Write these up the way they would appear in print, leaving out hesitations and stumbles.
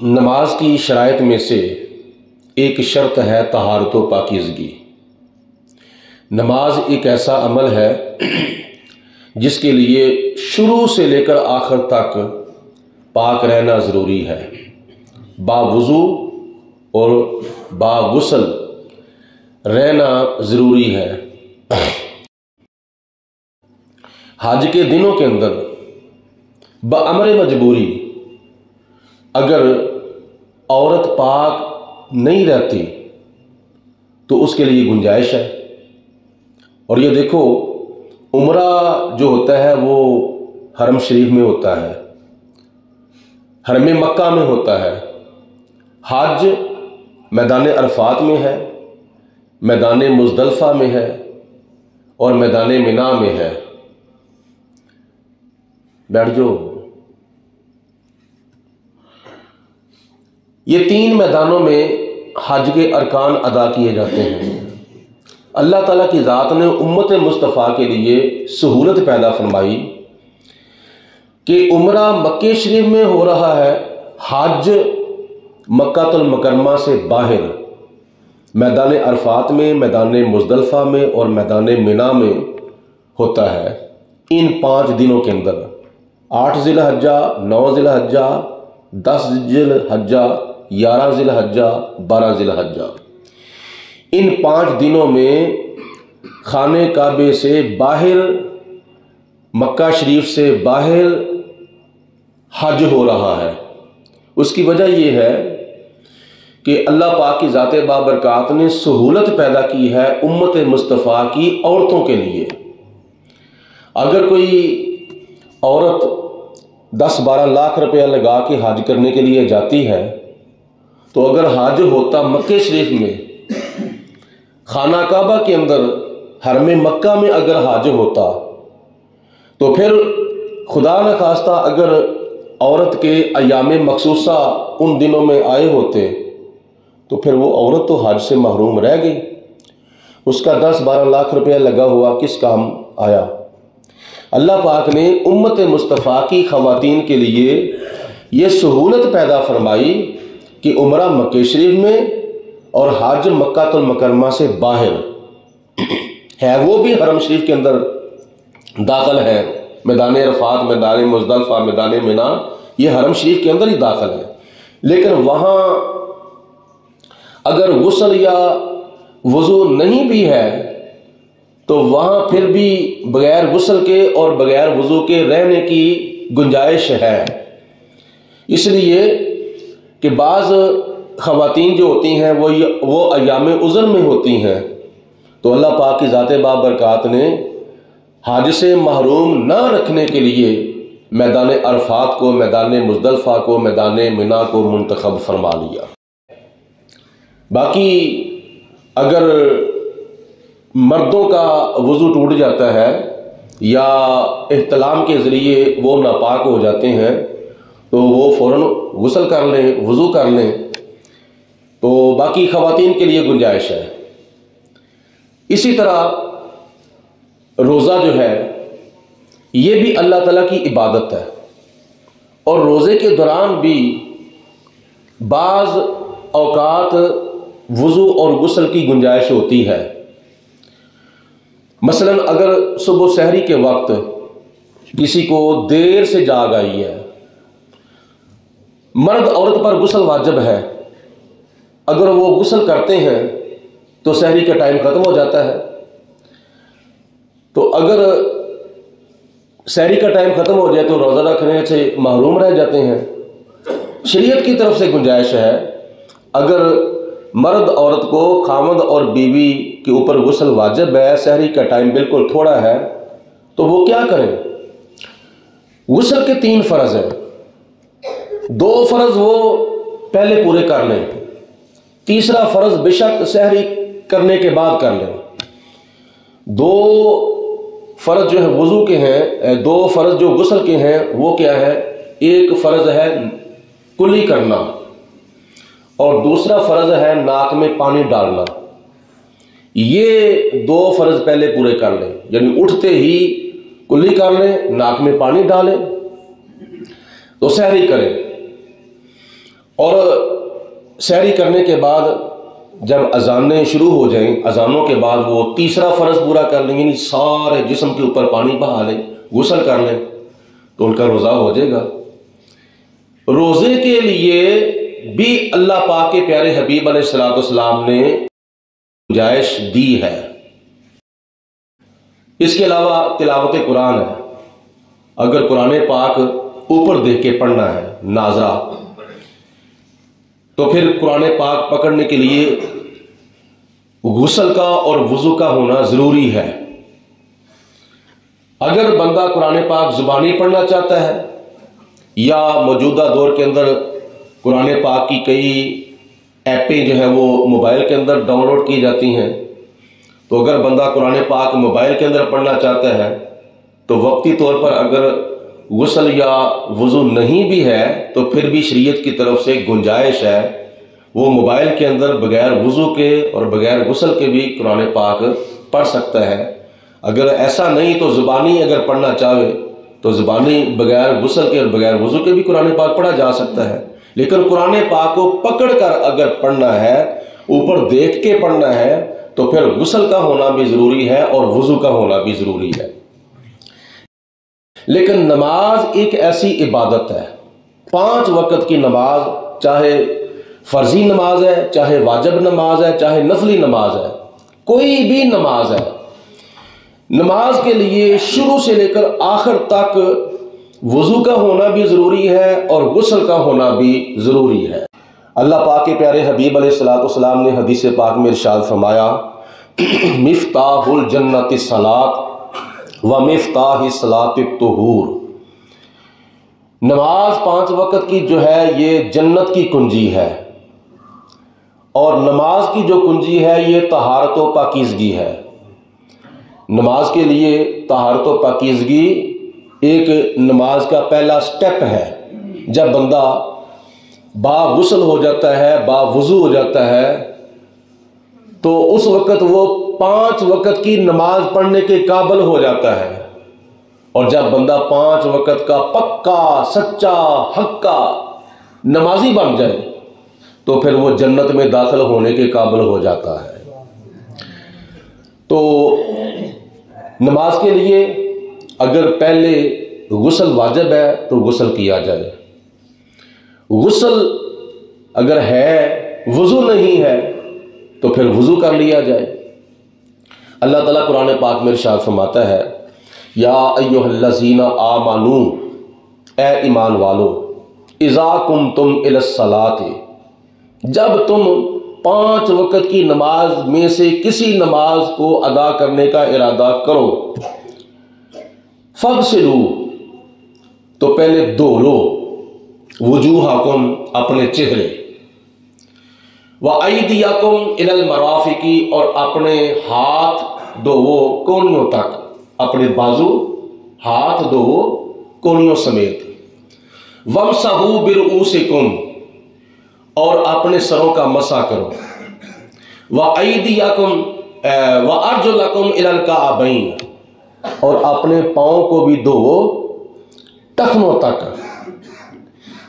نماز کی شرائط میں سے ایک شرط ہے طہارت و پاکیزگی۔ نماز ایک ایسا عمل ہے جس کے لیے شروع سے لے کر آخر تک پاک رہنا ضروری ہے، با وضو اور با غسل رہنا ضروری ہے۔ حج کے دنوں کے اندر بامر مجبوری اگر عورت پاک نہیں رہتی تو اس کے لیے گنجائش ہے۔ اور یہ دیکھو، عمرہ جو ہوتا ہے وہ حرم شریف میں ہوتا ہے، حرم مکہ میں ہوتا ہے۔ حج میدان عرفات میں ہے، میدان مزدلفہ میں ہے اور میدان منا میں ہے۔ بیٹھ جاؤ۔ یہ تین میدانوں میں حج کے ارکان ادا کیے جاتے ہیں۔ اللہ تعالیٰ کی ذات نے امت مصطفیٰ کے لیے سہولت پیدا فرمائی کہ عمرہ مکہ شریف میں ہو رہا ہے، حج مکہ المکرمہ سے باہر میدان عرفات میں، میدان مزدلفہ میں اور میدان منا میں ہوتا ہے۔ ان 5 دنوں کے اندر 8 ذی الحجہ، 9 ذی الحجہ، 10 ذی الحجہ، 11 ذی الحجہ، 12 ذی الحجہ، ان 5 دنوں میں خانہ کعبے سے باہر، مکہ شریف سے باہر حج ہو رہا ہے۔ اس کی وجہ یہ ہے کہ اللہ پاک کی ذات بابرکات نے سہولت پیدا کی ہے امت مصطفیٰ کی عورتوں کے لیے۔ اگر کوئی عورت 10-12 لاکھ روپیہ لگا کے حج کرنے کے لیے جاتی ہے تو اگر حج ہوتا مکہ شریف میں، خانہ کعبہ کے اندر، حرم مکہ میں اگر حج ہوتا تو پھر خدا نخواستہ اگر عورت کے ایام مخصوصہ ان دنوں میں آئے ہوتے تو پھر وہ عورت تو حج سے محروم رہ گئی، اس کا 10-12 لاکھ روپیہ لگا ہوا کس کام آیا؟ اللہ پاک نے امت مصطفیٰ کی خواتین کے لیے یہ سہولت پیدا فرمائی کہ عمرہ مکہ شریف میں اور حج مکہ المکرمہ سے باہر ہے، وہ بھی حرم شریف کے اندر داخل ہے۔ میدان عرفات، میدان مزدلفہ، میدان منا، یہ حرم شریف کے اندر ہی داخل ہے، لیکن وہاں اگر غسل یا وضو نہیں بھی ہے تو وہاں پھر بھی بغیر غسل کے اور بغیر وضو کے رہنے کی گنجائش ہے۔ اس لیے کہ بعض خواتین جو ہوتی ہیں وہ ایام عذر میں ہوتی ہیں، تو اللہ پاک کی ذات بابرکات نے حج سے محروم نہ رکھنے کے لیے میدان عرفات کو، میدان مزدلفہ کو، میدان منا کو منتخب فرما لیا۔ باقی اگر مردوں کا وضو ٹوٹ جاتا ہے یا احتلام کے ذریعے وہ ناپاک ہو جاتے ہیں تو وہ فوراً غسل کر لیں، وضو کر لیں، تو باقی خواتین کے لیے گنجائش ہے۔ اسی طرح روزہ جو ہے یہ بھی اللہ تعالیٰ کی عبادت ہے، اور روزے کے دوران بھی بعض اوقات وضو اور غسل کی گنجائش ہوتی ہے۔ مثلا اگر صبح سحری کے وقت کسی کو دیر سے جاگ آئی ہے، مرد عورت پر غسل واجب ہے، اگر وہ غسل کرتے ہیں تو سحری کا ٹائم ختم ہو جاتا ہے، تو اگر سحری کا ٹائم ختم ہو جائے تو روزہ رکھنے سے محروم رہ جاتے ہیں۔ شریعت کی طرف سے گنجائش ہے، اگر مرد عورت کو، خامد اور بیوی کے اوپر غسل واجب ہے، سحری کا ٹائم بالکل تھوڑا ہے، تو وہ کیا کریں؟ غسل کے 3 فرض ہیں، 2 فرض وہ پہلے پورے کر لیں، تیسرا فرض بے شک سحری کرنے کے بعد کر لیں۔ 2 فرض جو ہے وضو کے ہیں، 2 فرض جو غسل کے ہیں وہ کیا ہے؟ ایک فرض ہے کلی کرنا اور دوسرا فرض ہے ناک میں پانی ڈالنا۔ یہ 2 فرض پہلے پورے کر لیں، یعنی اٹھتے ہی کلی کر لیں، ناک میں پانی ڈالیں تو سحری کریں، اور سحری کرنے کے بعد جب اذانیں شروع ہو جائیں، اذانوں کے بعد وہ تیسرا فرض پورا کر لیں، یعنی سارے جسم کے اوپر پانی بہا لیں، غسل کر لیں، تو ان کا روزہ ہو جائے گا۔ روزے کے لیے بھی اللہ پاک کے پیارے حبیب علیہ الصلوۃ والسلام نے گنجائش دی ہے۔ اس کے علاوہ تلاوت قرآن ہے، اگر قرآن پاک اوپر دیکھ کے پڑھنا ہے ناظرہ، تو پھر قرآن پاک پکڑنے کے لیے غسل کا اور وضو کا ہونا ضروری ہے۔ اگر بندہ قرآن پاک زبانی پڑھنا چاہتا ہے یا موجودہ دور کے اندر قرآن پاک کی کئی ایپیں جو ہیں وہ موبائل کے اندر ڈاؤن لوڈ کی جاتی ہیں، تو اگر بندہ قرآن پاک موبائل کے اندر پڑھنا چاہتا ہے تو وقتی طور پر اگر غسل یا وضو نہیں بھی ہے تو پھر بھی شریعت کی طرف سے گنجائش ہے، وہ موبائل کے اندر بغیر وضو کے اور بغیر غسل کے بھی قرآن پاک پڑھ سکتا ہے۔ اگر ایسا نہیں تو زبانی اگر پڑھنا چاہے تو زبانی بغیر غسل کے اور بغیر وضو کے بھی قرآن پاک پڑھا جا سکتا ہے، لیکن قرآن پاک کو پکڑ کر اگر پڑھنا ہے، اوپر دیکھ کے پڑھنا ہے، تو پھر غسل کا ہونا بھی ضروری ہے اور وضو کا ہونا بھی ضروری ہے۔ لیکن نماز ایک ایسی عبادت ہے، 5 وقت کی نماز، چاہے فرضی نماز ہے، چاہے واجب نماز ہے، چاہے نفلی نماز ہے، کوئی بھی نماز ہے، نماز کے لیے شروع سے لے کر آخر تک وضو کا ہونا بھی ضروری ہے اور غسل کا ہونا بھی ضروری ہے۔ اللہ پاک کے پیارے حبیب علیہ الصلوۃ والسلام نے حدیث پاک میں ارشاد فرمایا، مفتاح الجنت الصلاۃ ومفتاح الصلاۃ الطہور، نماز 5 وقت کی جو ہے یہ جنت کی کنجی ہے، اور نماز کی جو کنجی ہے یہ طہارت و پاکیزگی ہے۔ نماز کے لیے طہارت و پاکیزگی ایک نماز کا پہلا سٹیپ ہے۔ جب بندہ با غسل ہو جاتا ہے، با وضو ہو جاتا ہے، تو اس وقت وہ 5 وقت کی نماز پڑھنے کے قابل ہو جاتا ہے، اور جب بندہ 5 وقت کا پکا سچا حقا نمازی بن جائے تو پھر وہ جنت میں داخل ہونے کے قابل ہو جاتا ہے۔ تو نماز کے لیے اگر پہلے غسل واجب ہے تو غسل کیا جائے، غسل اگر ہے وضو نہیں ہے تو پھر وضو کر لیا جائے۔ اللہ تعالیٰ قرآن پاک میں ارشاد فرماتا ہے، یا ایھا الذین آمنوا، اے ایمان والو، اذا قمتم الی الصلاۃ، جب تم 5 وقت کی نماز میں سے کسی نماز کو ادا کرنے کا ارادہ کرو، فاغسلوا، تو پہلے دھو لو، وجوہکم، اپنے چہرے، وایدیکم الی المرافق، اور اپنے ہاتھ دھوو کونیوں تک، اپنے بازو ہاتھ دھوو کونیوں سمیت، وامسحوا برؤوسکم، اور اپنے سروں کا مسح کرو، وایدیکم وارجلکم الی الکعبین، اور اپنے پاؤں کو بھی دھوو ٹخنوں تک۔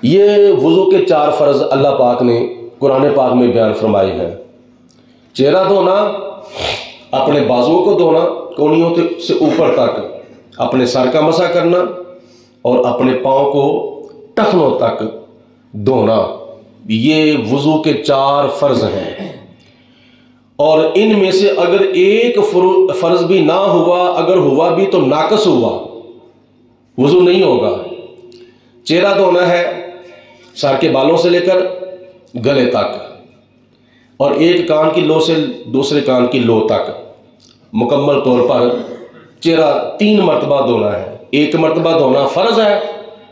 یہ وضو کے 4 فرض اللہ پاک نے قرآن پاک میں بیان فرمائے ہیں۔ چہرہ دھونا، اپنے بازوؤں کو دھونا کونیوں سے اوپر تک، اپنے سر کا مسح کرنا، اور اپنے پاؤں کو ٹخنوں تک دھونا، یہ وضو کے 4 فرض ہیں۔ اور ان میں سے اگر ایک فرض بھی نہ ہوا، اگر ہوا بھی تو ناقص ہوا، وضو نہیں ہوگا۔ چہرہ دھونا ہے سر کے بالوں سے لے کر گلے تک، اور ایک کان کی لو سے دوسرے کان کی لو تک، مکمل طور پر چہرہ 3 مرتبہ دھونا ہے۔ 1 مرتبہ دھونا فرض ہے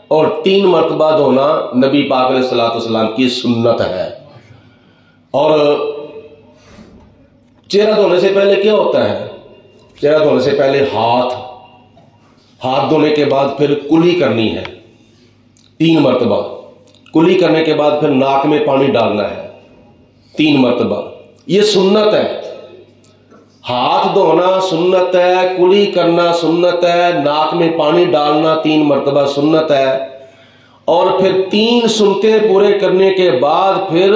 اور 3 مرتبہ دھونا نبی پاک علیہ الصلوۃ والسلام کی سنت ہے۔ اور چہرہ دھونے سے پہلے کیا ہوتا ہے؟ چہرہ دھونے سے پہلے ہاتھ دھونے کے بعد پھر کلی کرنی ہے 3 مرتبہ، کلی کرنے کے بعد پھر ناک میں پانی ڈالنا ہے 3 مرتبہ، یہ سنت ہے۔ ہاتھ دھونا سنت ہے، کلی کرنا سنت ہے، ناک میں پانی ڈالنا 3 مرتبہ سنت ہے، اور پھر 3 سنتیں پورے کرنے کے بعد پھر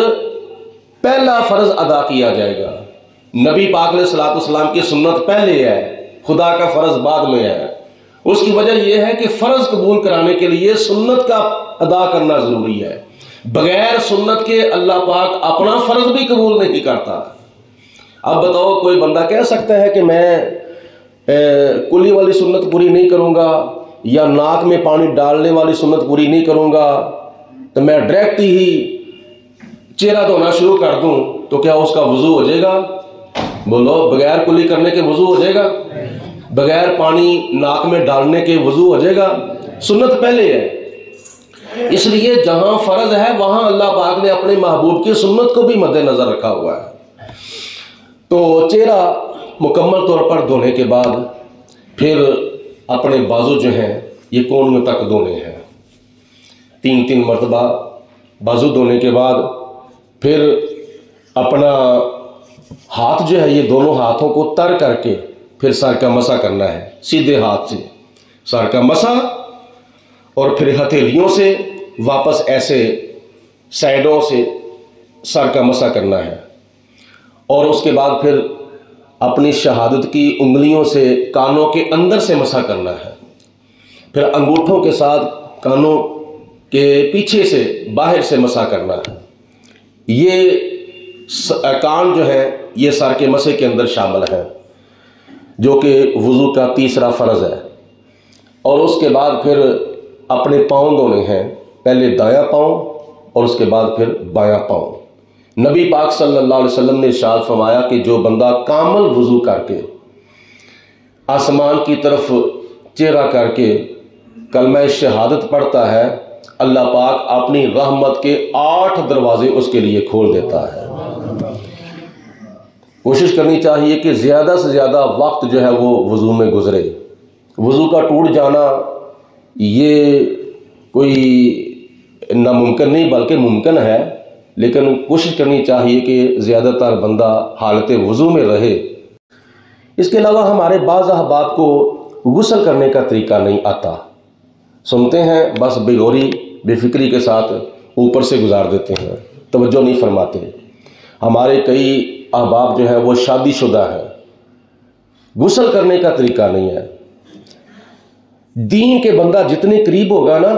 پہلا فرض ادا کیا جائے گا۔ نبی پاک علیہ الصلوۃ والسلام کی سنت پہلے ہے، خدا کا فرض بعد میں ہے۔ اس کی وجہ یہ ہے کہ فرض قبول کرانے کے لیے سنت کا ادا کرنا ضروری ہے۔ بغیر سنت کے اللہ پاک اپنا فرض بھی قبول نہیں کرتا۔ اب بتاؤ، کوئی بندہ کہہ سکتا ہے کہ میں کلی والی سنت پوری نہیں کروں گا یا ناک میں پانی ڈالنے والی سنت پوری نہیں کروں گا تو میں ڈائریکٹ ہی چہرہ دھونا شروع کر دوں تو کیا اس کا وضو ہو جائے گا؟ بولو، بغیر کلی کرنے کے وضو ہو جائے گا؟ بغیر پانی ناک میں ڈالنے کے وضو ہو جائے گا؟ سنت پہلے ہے۔ اس لیے جہاں فرض ہے وہاں اللہ پاک نے اپنے محبوب کی سنت کو بھی مد نظر رکھا ہوا ہے۔ تو چہرہ مکمل طور پر دھونے کے بعد پھر اپنے بازو جو ہیں یہ کونوں تک دھونے ہیں، 3 مرتبہ بازو دھونے کے بعد پھر اپنا ہاتھ جو ہے یہ دونوں ہاتھوں کو تر کر کے پھر سر کا مسح کرنا ہے، سیدھے ہاتھ سے سر کا مسح، اور پھر ہتھیلیوں سے واپس ایسے سائڈوں سے سر کا مسح کرنا ہے، اور اس کے بعد پھر اپنی شہادت کی انگلیوں سے کانوں کے اندر سے مسح کرنا ہے، پھر انگوٹھوں کے ساتھ کانوں کے پیچھے سے باہر سے مسح کرنا ہے۔ یہ کان جو ہے یہ سر کے مسح کے اندر شامل ہے، جو کہ وضو کا تیسرا فرض ہے۔ اور اس کے بعد پھر اپنے پاؤں دھونے ہیں، پہلے دایاں پاؤں اور اس کے بعد پھر بایاں پاؤں۔ نبی پاک صلی اللہ علیہ وسلم نے ارشاد فرمایا کہ جو بندہ کامل وضو کر کے آسمان کی طرف چہرہ کر کے کلمہ شہادت پڑھتا ہے، اللہ پاک اپنی رحمت کے 8 دروازے اس کے لیے کھول دیتا ہے۔ کوشش کرنی چاہیے کہ زیادہ سے زیادہ وقت جو ہے وہ وضو میں گزرے۔ وضو کا ٹوٹ جانا یہ کوئی ناممکن نہیں بلکہ ممکن ہے، لیکن کوشش کرنی چاہیے کہ زیادہ تر بندہ حالت وضو میں رہے۔ اس کے علاوہ ہمارے بعض احباب کو غسل کرنے کا طریقہ نہیں آتا، سنتے ہیں بس بے غوری بے فکری کے ساتھ اوپر سے گزار دیتے ہیں، توجہ نہیں فرماتے۔ ہمارے کئی احباب جو ہیں وہ شادی شدہ ہیں، غسل کرنے کا طریقہ نہیں ہے۔ دین کے بندہ جتنے قریب ہوگا نا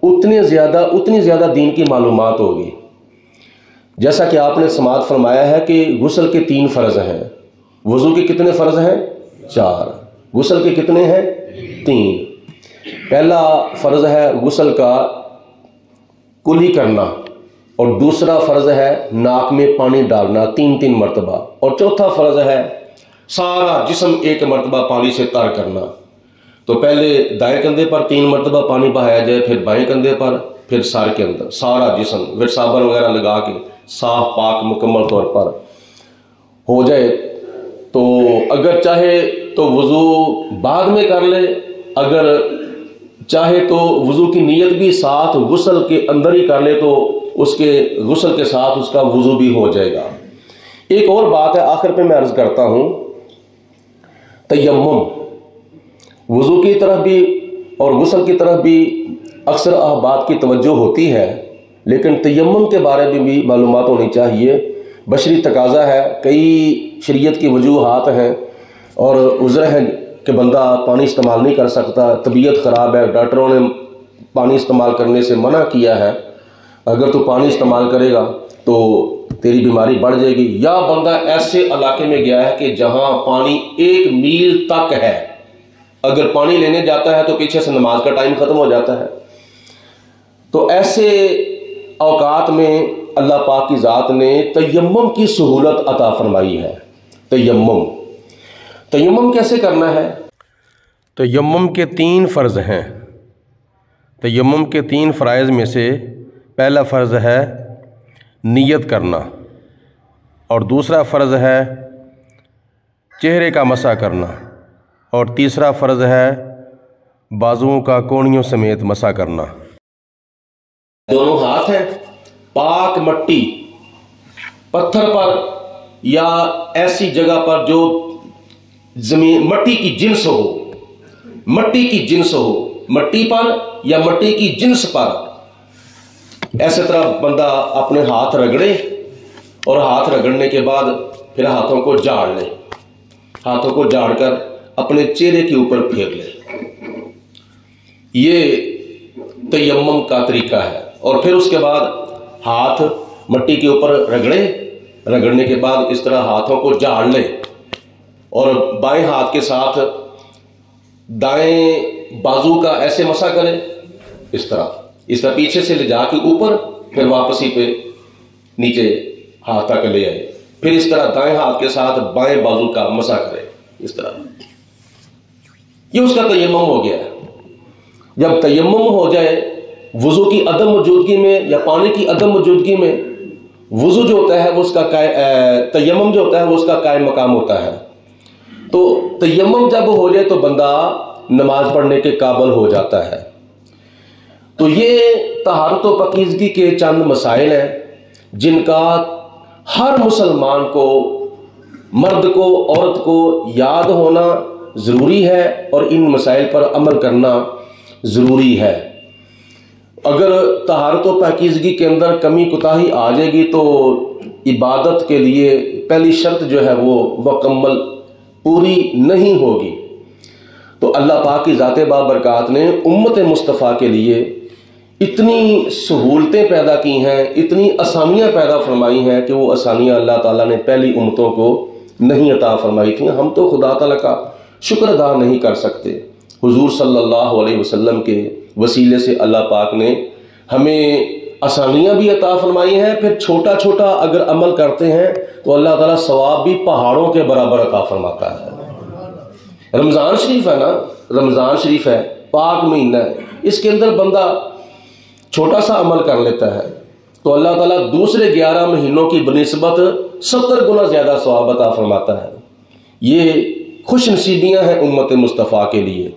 اتنی زیادہ دین کی معلومات ہوگی۔ جیسا کہ آپ نے سماعت فرمایا ہے کہ غسل کے 3 فرض ہیں، وضو کے کتنے فرض ہیں؟ 4۔ غسل کے کتنے ہیں؟ 3۔ پہلا فرض ہے غسل کا کلی کرنا، اور دوسرا فرض ہے ناک میں پانی ڈالنا 3 مرتبہ، اور چوتھا فرض ہے سارا جسم 1 مرتبہ پانی سے تر کرنا۔ تو پہلے دائیں کندھے پر 3 مرتبہ پانی بہایا جائے، پھر بائیں کندھے پر، پھر سر کے اندر سارا جسم پھر صابن وغیرہ لگا کے صاف پاک مکمل طور پر ہو جائے۔ تو اگر چاہے تو وضو بعد میں کر لے، اگر چاہے تو وضو کی نیت بھی ساتھ غسل کے اندر ہی کر لے تو اس کے غسل کے ساتھ اس کا وضو بھی ہو جائے گا۔ ایک اور بات ہے آخر پہ میں عرض کرتا ہوں، تیمم وضو کی طرف بھی اور غسل کی طرف بھی اکثر احباب کی توجہ ہوتی ہے، لیکن تیمم کے بارے میں بھی معلومات ہونی چاہیے۔ بشری تقاضا ہے، کئی شریعت کی وجوہات ہیں اور عذر ہے کہ بندہ پانی استعمال نہیں کر سکتا، طبیعت خراب ہے، ڈاکٹروں نے پانی استعمال کرنے سے منع کیا ہے، اگر تو پانی استعمال کرے گا تو تیری بیماری بڑھ جائے گی، یا بندہ ایسے علاقے میں گیا ہے کہ جہاں پانی 1 میل تک ہے، اگر پانی لینے جاتا ہے تو پیچھے سے نماز کا ٹائم ختم ہو جاتا ہے۔ تو ایسے اوقات میں اللہ پاک کی ذات نے تیمم کی سہولت عطا فرمائی ہے۔ تیمم کیسے کرنا ہے؟ تیمم کے 3 فرض ہیں۔ تیمم کے 3 فرائض میں سے پہلا فرض ہے نیت کرنا، اور دوسرا فرض ہے چہرے کا مسح کرنا، اور تیسرا فرض ہے بازوؤں کا کونیوں سمیت مسح کرنا۔ دونوں ہاتھ ہیں، پاک مٹی پتھر پر یا ایسی جگہ پر جو زمین مٹی کی جنس ہو، مٹی پر یا مٹی کی جنس پر ایسے طرح بندہ اپنے ہاتھ رگڑے اور ہاتھ رگڑنے کے بعد پھر ہاتھوں کو جھاڑ لے، ہاتھوں کو جھاڑ کر اپنے چہرے کے اوپر پھیر لے۔ یہ تیمم کا طریقہ ہے۔ اور پھر اس کے بعد ہاتھ مٹی کے اوپر رگڑنے کے بعد اس طرح ہاتھوں کو جھاڑ لے اور بائیں ہاتھ کے ساتھ دائیں بازو کا ایسے مسح کرے، اس طرح پیچھے سے لے جا کے اوپر، پھر واپسی پہ نیچے ہاتھ تک لے آئے، پھر اس طرح دائیں ہاتھ کے ساتھ بائیں بازو کا مسح کرے، اس طرح۔ یہ اس کا تیمم ہو گیا ہے۔ جب تیمم ہو جائے وضو کی عدم موجودگی میں یا پانی کی عدم موجودگی میں، وضو جو ہوتا ہے وہ اس کا تیمم جو ہوتا ہے وہ اس کا قائم مقام ہوتا ہے۔ تو تیمم جب ہو جائے تو بندہ نماز پڑھنے کے قابل ہو جاتا ہے۔ تو یہ طہارت و پاکیزگی کے چند مسائل ہیں جن کا ہر مسلمان کو، مرد کو، عورت کو یاد ہونا ضروری ہے اور ان مسائل پر عمل کرنا ضروری ہے۔ اگر طہارت و پاکیزگی کے اندر کمی کوتاہی آ جائے گی تو عبادت کے لیے پہلی شرط جو ہے وہ مکمل پوری نہیں ہوگی۔ تو اللہ پاک کی ذات بابرکات نے امت مصطفیٰ کے لیے اتنی سہولتیں پیدا کی ہیں، اتنی آسانیاں پیدا فرمائی ہیں کہ وہ آسانیاں اللہ تعالیٰ نے پہلی امتوں کو نہیں عطا فرمائی تھیں۔ ہم تو خدا تعالیٰ کا شکر ادا نہیں کر سکتے۔ حضور صلی اللہ علیہ وسلم کے وسیلے سے اللہ پاک نے ہمیں آسانیاں بھی عطا فرمائی ہیں، پھر چھوٹا چھوٹا اگر عمل کرتے ہیں تو اللہ تعالیٰ ثواب بھی پہاڑوں کے برابر عطا فرماتا ہے۔ رمضان شریف ہے نا، رمضان شریف ہے، پاک مہینہ ہے، اس کے اندر بندہ چھوٹا سا عمل کر لیتا ہے تو اللہ تعالیٰ دوسرے 11 مہینوں کی بنسبت 70 گنا زیادہ ثواب عطا فرماتا ہے۔ یہ خوش نصیبیاں ہیں امت مصطفیٰ کے لیے۔